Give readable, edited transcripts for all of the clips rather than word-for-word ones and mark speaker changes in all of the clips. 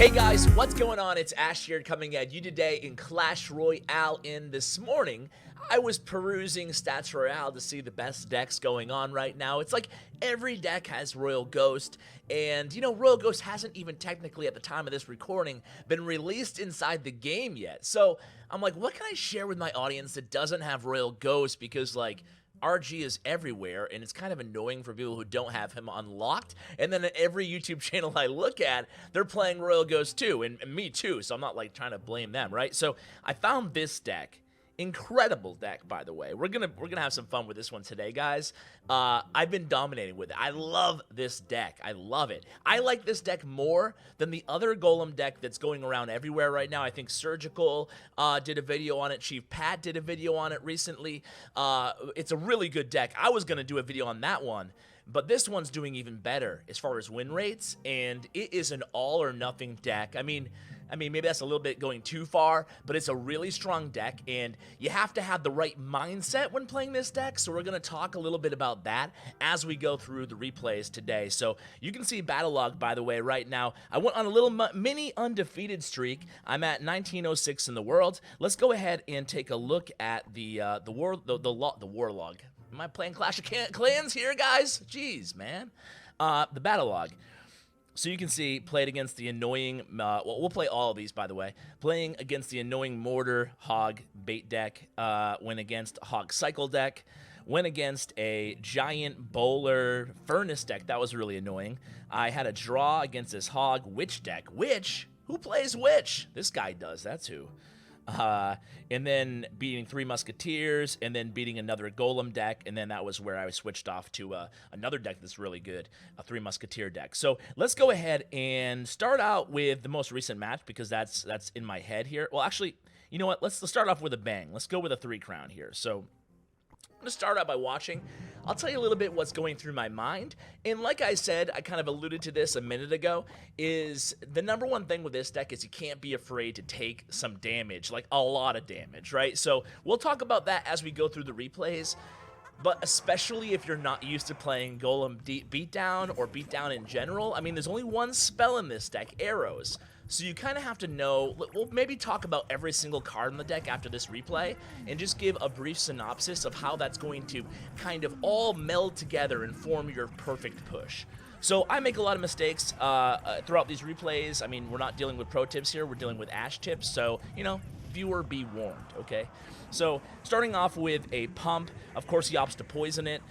Speaker 1: Hey guys, what's going on? It's Ash here coming at you today in Clash Royale. This morning, I was perusing Stats Royale to see the best decks going on right now. It's like every deck has Royal Ghost, and you know, Royal Ghost hasn't even technically at the time of this recording been released inside the game yet. So I'm like, what can I share with my audience that doesn't have Royal Ghost? Because like, RG is everywhere, and it's kind of annoying for people who don't have him unlocked. And then at every YouTube channel I look at, they're playing Royal Ghost too, and me too, so I'm not like trying to blame them, right? So I found this deck. Incredible deck, by the way. We're gonna have some fun with this one today, guys. I've been dominating with it. I love this deck. I love it. I like this deck more than the other Golem deck that's going around everywhere right now. I think Surgical did a video on it. Chief Pat did a video on it recently. It's a really good deck. I was gonna do a video on that one, but this one's doing even better as far as win rates, and it is an all or nothing deck. I mean, maybe that's a little bit going too far, but it's a really strong deck, and you have to have the right mindset when playing this deck, so we're going to talk a little bit about that as we go through the replays today. So you can see battle log, by the way, right now. I went on a little mini undefeated streak. I'm at 1906 in the world. Let's go ahead and take a look at the war log. Am I playing Clash of Clans here, guys? Jeez, man. The battle log. So you can see, played against the annoying, well, we'll play all of these, by the way. Playing against the annoying Mortar Hog bait deck, went against Hog Cycle deck, went against a Giant Bowler Furnace deck. That was really annoying. I had a draw against this Hog Witch deck. Witch? Who plays Witch? This guy does, that's who. And then beating 3 Musketeers, and then beating another Golem deck, and then that was where I switched off to another deck that's really good, a 3 Musketeer deck. So let's go ahead and start out with the most recent match, because that's in my head here. Well, actually, you know what? Let's start off with a bang. Let's go with a 3 crown here. So I'm going to start out by watching. I'll tell you a little bit what's going through my mind. And like I said, I kind of alluded to this a minute ago, is the number one thing with this deck is you can't be afraid to take some damage, like a lot of damage, right? So we'll talk about that as we go through the replays. But especially if you're not used to playing Golem Beatdown or Beatdown in general, I mean, there's only one spell in this deck, Arrows. So you kind of have to know, we'll maybe talk about every single card in the deck after this replay, and just give a brief synopsis of how that's going to kind of all meld together and form your perfect push. So I make a lot of mistakes throughout these replays. I mean, we're not dealing with pro tips here, we're dealing with Ash tips, so, you know, viewer be warned, okay? So starting off with a pump, of course he opts to poison it.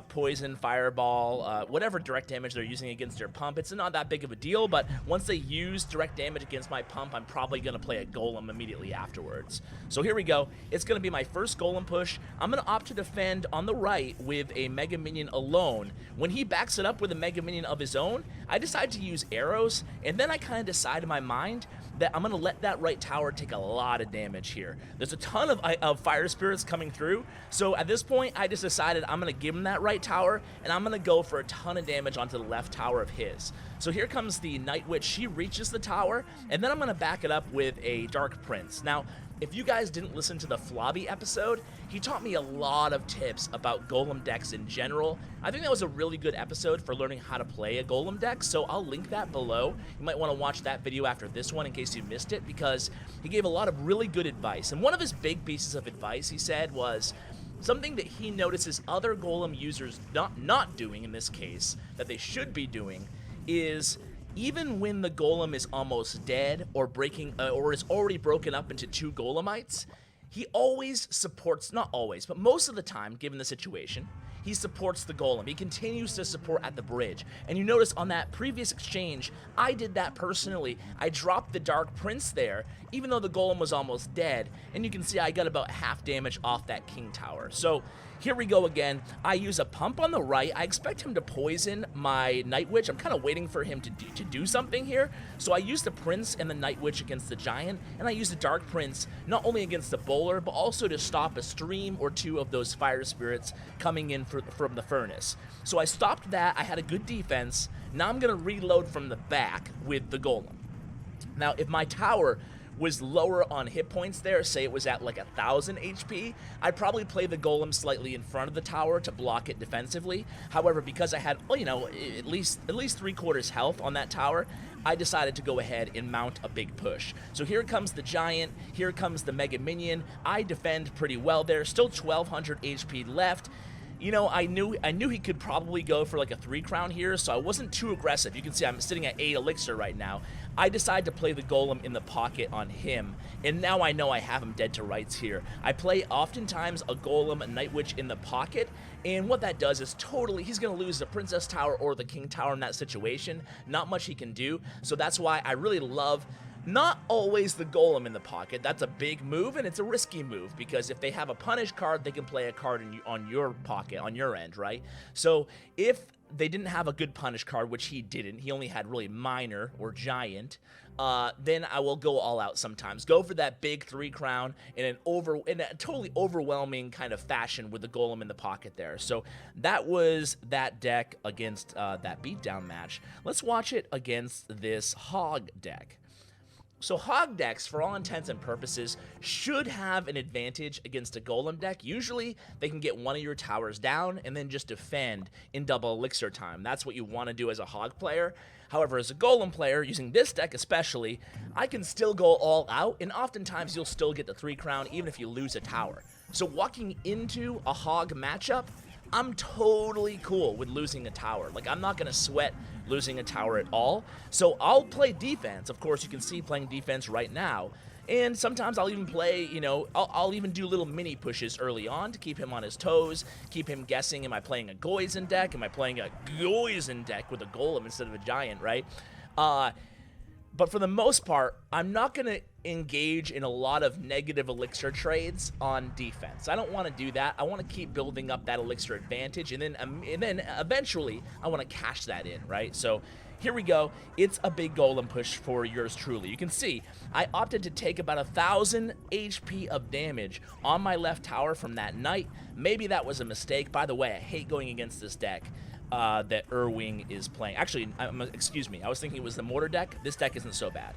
Speaker 1: Poison, fireball, whatever direct damage they're using against their pump. It's not that big of a deal, but once they use direct damage against my pump, I'm probably going to play a Golem immediately afterwards. So here we go. It's going to be my first Golem push. I'm going to opt to defend on the right with a Mega Minion alone. When he backs it up with a Mega Minion of his own, I decide to use arrows, and then I kind of decide in my mind that I'm going to let that right tower take a lot of damage here. There's a ton of fire spirits coming through, so at this point, I just decided I'm going to give him that right tower, and I'm going to go for a ton of damage onto the left tower of his. So here comes the Night Witch. She reaches the tower, and then I'm going to back it up with a Dark Prince. Now, if you guys didn't listen to the Flobby episode, he taught me a lot of tips about Golem decks in general. I think that was a really good episode for learning how to play a Golem deck, so I'll link that below. You might want to watch that video after this one in case you missed it, because he gave a lot of really good advice. And one of his big pieces of advice, he said, was something that he notices other Golem users not doing in this case, that they should be doing, is even when the Golem is almost dead or or is already broken up into 2 Golemites, he always supports, not always, but most of the time, given the situation, he supports the Golem. He continues to support at the bridge. And you notice on that previous exchange, I did that personally. I dropped the Dark Prince there, even though the Golem was almost dead. And you can see I got about half damage off that King Tower. So here we go again. I use a pump on the right. I expect him to poison my Night Witch. I'm kind of waiting for him to do something here. So I use the Prince and the Night Witch against the Giant, and I use the Dark Prince not only against the Bowler, but also to stop a stream or 2 of those fire spirits coming in from the Furnace. So I stopped that. I had a good defense. Now I'm going to reload from the back with the Golem. Now, if my tower was lower on hit points there, say it was at like 1,000 HP, I'd probably play the Golem slightly in front of the tower to block it defensively. However, because I had, well, you know, at least 3/4 health on that tower, I decided to go ahead and mount a big push. So here comes the Giant, here comes the Mega Minion. I defend pretty well there, still 1200 HP left. You know, I knew he could probably go for like a 3 crown here, so I wasn't too aggressive. You can see I'm sitting at 8 elixir right now. I decided to play the Golem in the pocket on him, and now I know I have him dead to rights here. I play oftentimes a Golem, a Night Witch in the pocket, and what that does is he's going to lose the Princess Tower or the King Tower in that situation. Not much he can do, so that's why I really love not always the Golem in the pocket. That's a big move, and it's a risky move, because if they have a punish card, they can play a card on your pocket, on your end, right? So if they didn't have a good punish card, which he didn't, he only had really minor or giant, then I will go all out sometimes. Go for that big 3 crown in a totally overwhelming kind of fashion with the Golem in the pocket there. So that was that deck against that beatdown match. Let's watch it against this Hog deck. So Hog decks, for all intents and purposes, should have an advantage against a Golem deck. Usually, they can get one of your towers down and then just defend in double elixir time. That's what you want to do as a Hog player. However, as a Golem player, using this deck especially, I can still go all out, and oftentimes you'll still get the 3 crown even if you lose a tower. So walking into a Hog matchup, I'm totally cool with losing a tower. Like, I'm not going to sweat losing a tower at all. So I'll play defense. Of course, you can see playing defense right now. And sometimes I'll even play, you know, I'll even do little mini pushes early on to keep him on his toes, keep him guessing, am I playing a Goizen deck? Am I playing a Goizen deck with a Golem instead of a Giant, right? But for the most part, I'm not going to engage in a lot of negative elixir trades on defense. I don't want to do that. I want to keep building up that elixir advantage, and then eventually I want to cash that in, right? So here we go. It's a big Golem push for yours truly. You can see I opted to take about 1,000 HP of damage on my left tower from that Knight. Maybe that was a mistake. By the way, I hate going against this deck that Erwing is playing. Actually, excuse me, I was thinking it was the Mortar deck. This deck isn't so bad.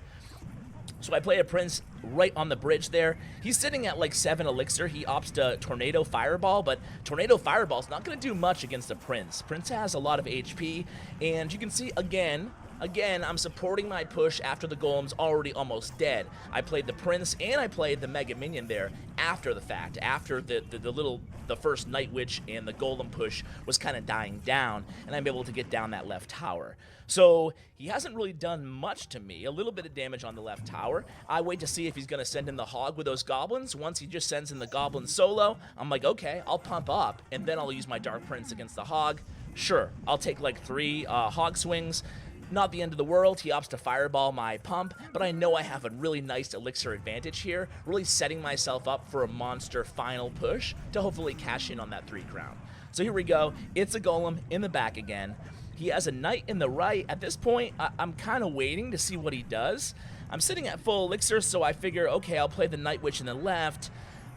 Speaker 1: So I play a Prince right on the bridge there. He's sitting at like 7 elixir. He opts to Tornado Fireball, but Tornado Fireball's not going to do much against a Prince. Prince has a lot of HP, and you can see again, I'm supporting my push after the Golem's already almost dead. I played the Prince and I played the Mega Minion there after the fact, after the first Night Witch and the Golem push was kind of dying down, and I'm able to get down that left tower. So he hasn't really done much to me. A little bit of damage on the left tower. I wait to see if he's going to send in the Hog with those Goblins. Once he just sends in the Goblin solo, I'm like, okay, I'll pump up, and then I'll use my Dark Prince against the Hog. Sure, I'll take like 3 Hog swings. Not the end of the world. He opts to Fireball my pump, but I know I have a really nice elixir advantage here, really setting myself up for a monster final push to hopefully cash in on that 3 crown. So here we go. It's a Golem in the back again. He has a Knight in the right. At this point, I'm kind of waiting to see what he does. I'm sitting at full elixir, so I figure, okay, I'll play the Night Witch in the left.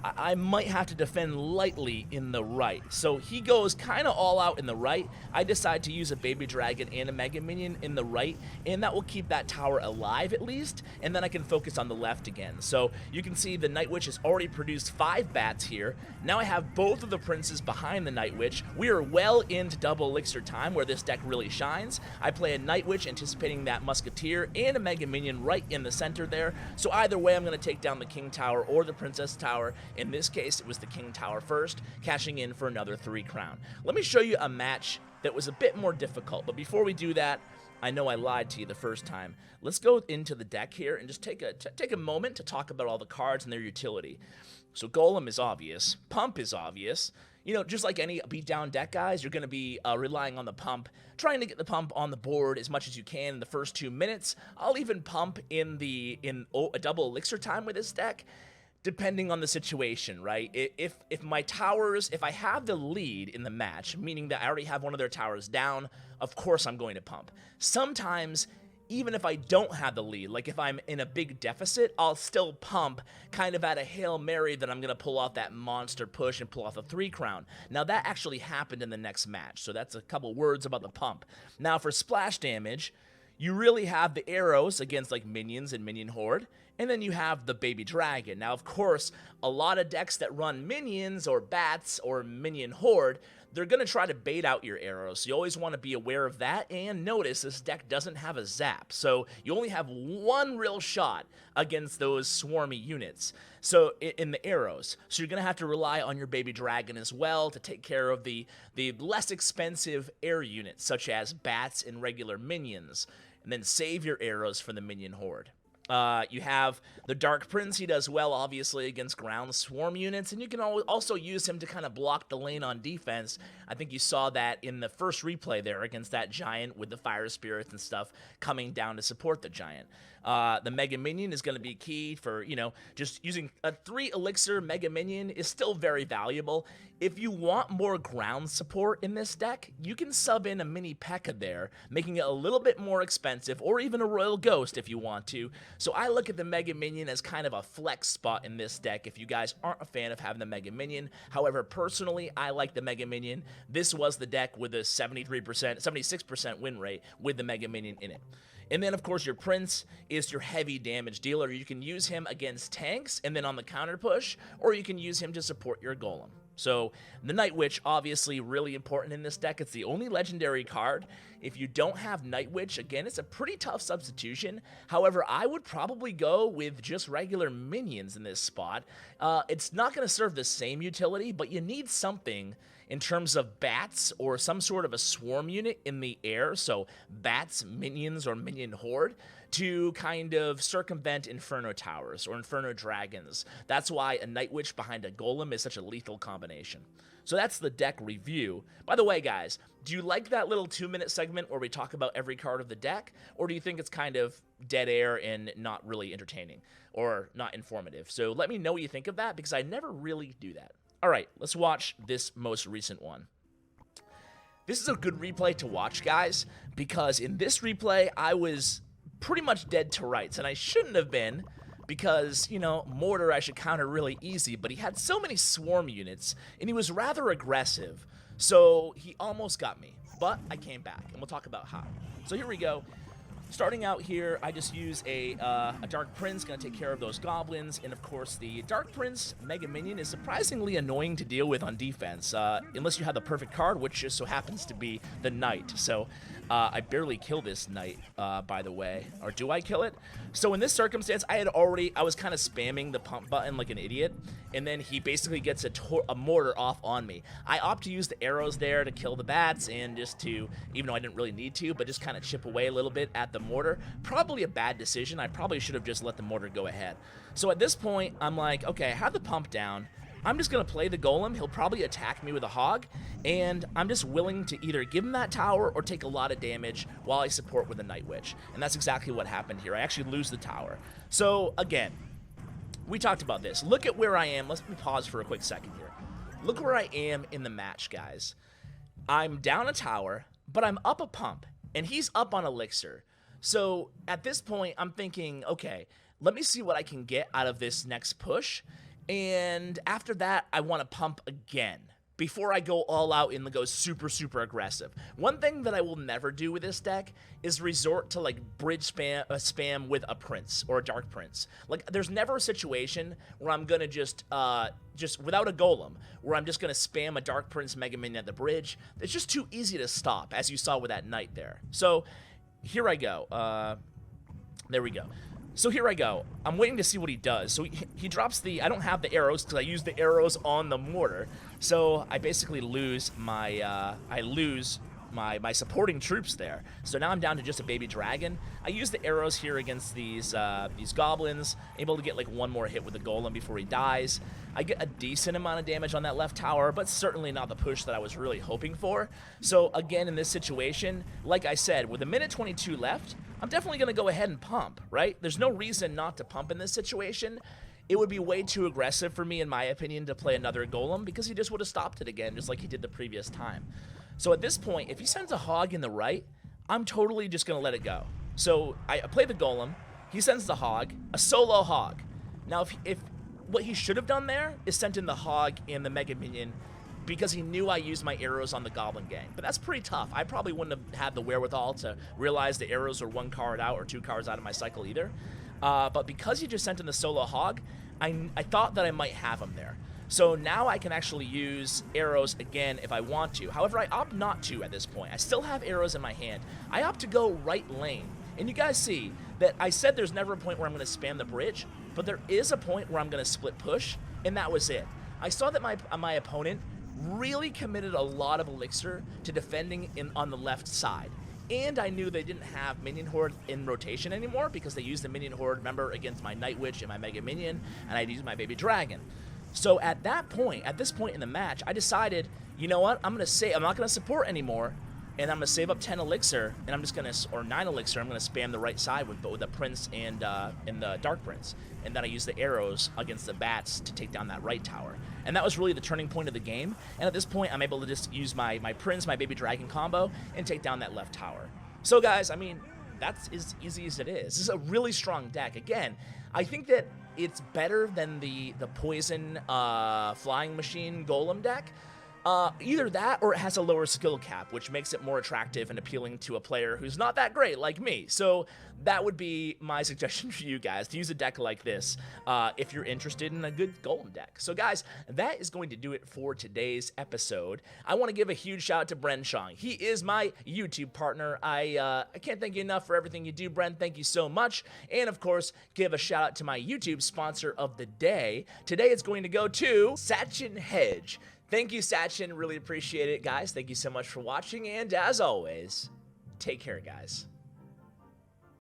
Speaker 1: I might have to defend lightly in the right. So he goes kind of all out in the right. I decide to use a Baby Dragon and a Mega Minion in the right, and that will keep that tower alive at least, and then I can focus on the left again. So you can see the Night Witch has already produced 5 bats here. Now I have both of the Princes behind the Night Witch. We are well into double elixir time where this deck really shines. I play a Night Witch anticipating that Musketeer and a Mega Minion right in the center there. So either way, I'm going to take down the King Tower or the Princess Tower. In this case, it was the King Tower first, cashing in for another 3 crown. Let me show you a match that was a bit more difficult, but before we do that, I know I lied to you the first time. Let's go into the deck here and just take a moment to talk about all the cards and their utility. So Golem is obvious. Pump is obvious. You know, just like any beatdown deck, guys, you're going to be relying on the pump, trying to get the pump on the board as much as you can in the first 2 minutes. I'll even pump in a double elixir time with this deck, depending on the situation, right? If my towers, if I have the lead in the match, meaning that I already have one of their towers down, of course I'm going to pump. Sometimes, even if I don't have the lead, like if I'm in a big deficit, I'll still pump kind of at a Hail Mary that I'm going to pull off that monster push and pull off a 3 crown. Now that actually happened in the next match, so that's a couple words about the pump. Now for splash damage, you really have the arrows against like minions and minion horde, and then you have the Baby Dragon. Now, of course, a lot of decks that run minions or bats or minion horde, they're going to try to bait out your arrows, so you always want to be aware of that. And notice this deck doesn't have a zap, so you only have one real shot against those swarmy units, so in the arrows. So you're going to have to rely on your baby dragon as well to take care of the less expensive air units, such as bats and regular minions, and then save your arrows for the minion horde. You have the Dark Prince. He does well, obviously, against ground swarm units, and you can also use him to kind of block the lane on defense. I think you saw that in the first replay there against that giant with the fire spirits and stuff coming down to support the giant. The Mega Minion is going to be key for, just using a 3 elixir Mega Minion is still very valuable. If you want more ground support in this deck, you can sub in a mini P.E.K.K.A. there, making it a little bit more expensive, or even a Royal Ghost if you want to. So I look at the Mega Minion as kind of a flex spot in this deck if you guys aren't a fan of having the Mega Minion. However, personally, I like the Mega Minion. This was the deck with a 76% win rate with the Mega Minion in it. And then, of course, your Prince is your heavy damage dealer. You can use him against tanks and then on the counter push, or you can use him to support your Golem. So the Night Witch, obviously really important in this deck. It's the only legendary card. If you don't have Night Witch, again, it's a pretty tough substitution. However, I would probably go with just regular minions in this spot. It's not going to serve the same utility, but you need something in terms of bats or some sort of a swarm unit in the air, so bats, minions, or minion horde, to kind of circumvent Inferno Towers or Inferno Dragons. That's why a Night Witch behind a Golem is such a lethal combination. So that's the deck review. By the way, guys, do you like that little 2-minute segment where we talk about every card of the deck, or do you think it's kind of dead air and not really entertaining or not informative? So let me know what you think of that, because I never really do that. All right, let's watch this most recent one. This is a good replay to watch, guys, because in this replay, I was pretty much dead to rights, and I shouldn't have been, because, Mortar I should counter really easy, but he had so many swarm units, and he was rather aggressive, so he almost got me, but I came back, and we'll talk about how. So here we go. Starting out here, I just use a Dark Prince, going to take care of those goblins, and of course the Dark Prince Mega Minion is surprisingly annoying to deal with on defense, unless you have the perfect card, which just so happens to be the Knight. So I barely kill this Knight, by the way, or do I kill it? So in this circumstance, I was kind of spamming the pump button like an idiot, and then he basically gets a mortar off on me. I opt to use the arrows there to kill the bats, and just to, even though I didn't really need to, but just kind of chip away a little bit at the mortar. Probably a bad decision. I probably should have just let the mortar go ahead. So at this point, I'm like, okay, I have the pump down. I'm just going to play the Golem. He'll probably attack me with a Hog, and I'm just willing to either give him that tower or take a lot of damage while I support with a Night Witch. And that's exactly what happened here. I actually lose the tower. So again, we talked about this. Look at where I am. Let me pause for a quick second here. Look where I am in the match, guys. I'm down a tower, but I'm up a pump, and he's up on elixir. So at this point, I'm thinking, okay, let me see what I can get out of this next push. And after that, I want to pump again before I go all out and go super, super aggressive. One thing that I will never do with this deck is resort to like bridge spam with a Prince or a Dark Prince. Like, there's never a situation where I'm gonna just without a Golem, where I'm just gonna spam a Dark Prince Mega Minion at the bridge. It's just too easy to stop, as you saw with that Knight there. So here I go. There we go. So here I go. I'm waiting to see what he does. So he drops the... I don't have the arrows because I used the arrows on the mortar. So I basically lose my... my supporting troops there. So now I'm down to just a baby dragon. I use the arrows here against these goblins, able to get like one more hit with the golem before he dies. I get a decent amount of damage on that left tower, but certainly not the push that I was really hoping for. So again, in this situation, like I said, with a minute 22 left, I'm definitely going to go ahead and pump, right? There's no reason not to pump in this situation. It would be way too aggressive for me, in my opinion, to play another golem, because he just would have stopped it again, just like he did the previous time. So at this point, if he sends a hog in the right, I'm totally just going to let it go. So I play the golem, he sends the hog, a solo hog. Now, if what he should have done there is sent in the hog and the Mega Minion, because he knew I used my arrows on the Goblin Gang. But that's pretty tough. I probably wouldn't have had the wherewithal to realize the arrows were one card out or two cards out of my cycle either. But because he just sent in the solo hog, I thought that I might have him there. So now I can actually use arrows again if I want to. However, I opt not to at this point. I still have arrows in my hand. I opt to go right lane. And you guys see that I said there's never a point where I'm going to spam the bridge, but there is a point where I'm going to split push, and that was it. I saw that my opponent really committed a lot of elixir to defending on the left side. And I knew they didn't have Minion Horde in rotation anymore because they used the Minion Horde, remember, against my Night Witch and my Mega Minion, and I'd use my Baby Dragon. So at this point in the match, I decided, you know what, I'm not going to support anymore, and I'm going to save up 10 elixir, and I'm just going to, or 9 elixir, I'm going to spam the right side with the Prince and the Dark Prince. And then I use the arrows against the bats to take down that right tower. And that was really the turning point of the game. And at this point, I'm able to just use my Prince, my Baby Dragon combo, and take down that left tower. So guys, I mean, that's as easy as it is. This is a really strong deck. Again, I think that it's better than the Poison Flying Machine Golem deck. Either that or it has a lower skill cap, which makes it more attractive and appealing to a player who's not that great like me. So that would be my suggestion for you guys, to use a deck like this if you're interested in a good Golem deck. So guys, that is going to do it for today's episode. I want to give a huge shout out to Bren Chong. He is my YouTube partner. I can't thank you enough for everything you do, Bren. Thank you so much. And of course, give a shout out to my YouTube sponsor of the day. Today it's going to go to Sachin Hedge. Thank you, Sachin. Really appreciate it, guys. Thank you so much for watching. And as always, take care, guys.